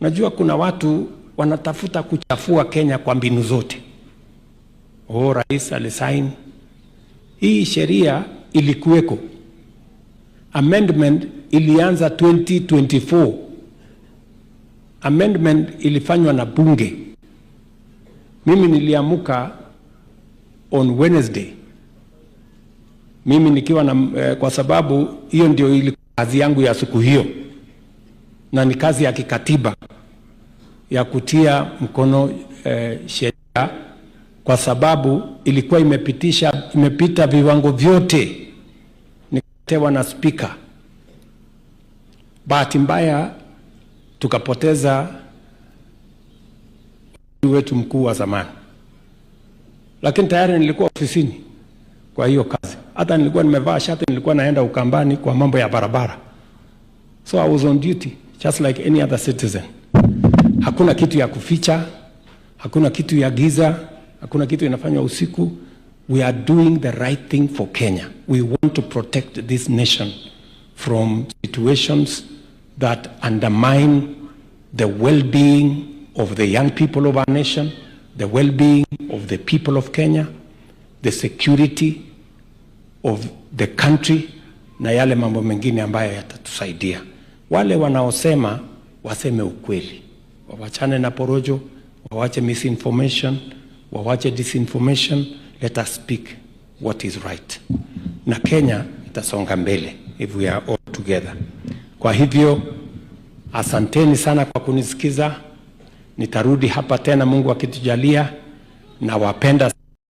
Najua kuna watu wanatafuta kuchafua Kenya kwa mbinu zote. Rais alisign. Hii sheria ilikuweko. Amendment ilianza 2024. Amendment ilifanywa na bunge. Mimi niliamuka on Wednesday. Mimi nikiwa na kwa sababu hiyo ndio ilikuwa kazi yangu ya siku hiyo. Na ni kazi ya kikatiba ya kutia mkono sheria, kwa sababu ilikuwa imepita viwango vyote, nikatewa na speaker. Bahati mbaya tukapoteza wetu mkuu wa zamani, lakini tayari nilikuwa ofisini kwa hiyo kazi. Hata nilikuwa nimevaa shati, nilikuwa naenda Ukambani kwa mambo ya barabara. So I was on duty just like any other citizen. Hakuna kitu ya kuficha, hakuna kitu ya giza, hakuna kitu inafanywa usiku. We are doing the right thing for Kenya. We want to protect this nation from situations that undermine the well-being of the young people of our nation, the well-being of the people of Kenya, the security of the country, na yale mambo mengine ambayo yatatusaidia. Wale wanaosema waseme ukweli. Wawachane na porojo, wawache misinformation, wawache disinformation. Let us speak what is right. Na Kenya itasonga mbele if we are all together. Kwa hivyo, asanteni sana kwa kunisikiza. Nitarudi hapa tena Mungu akitujalia, na wapenda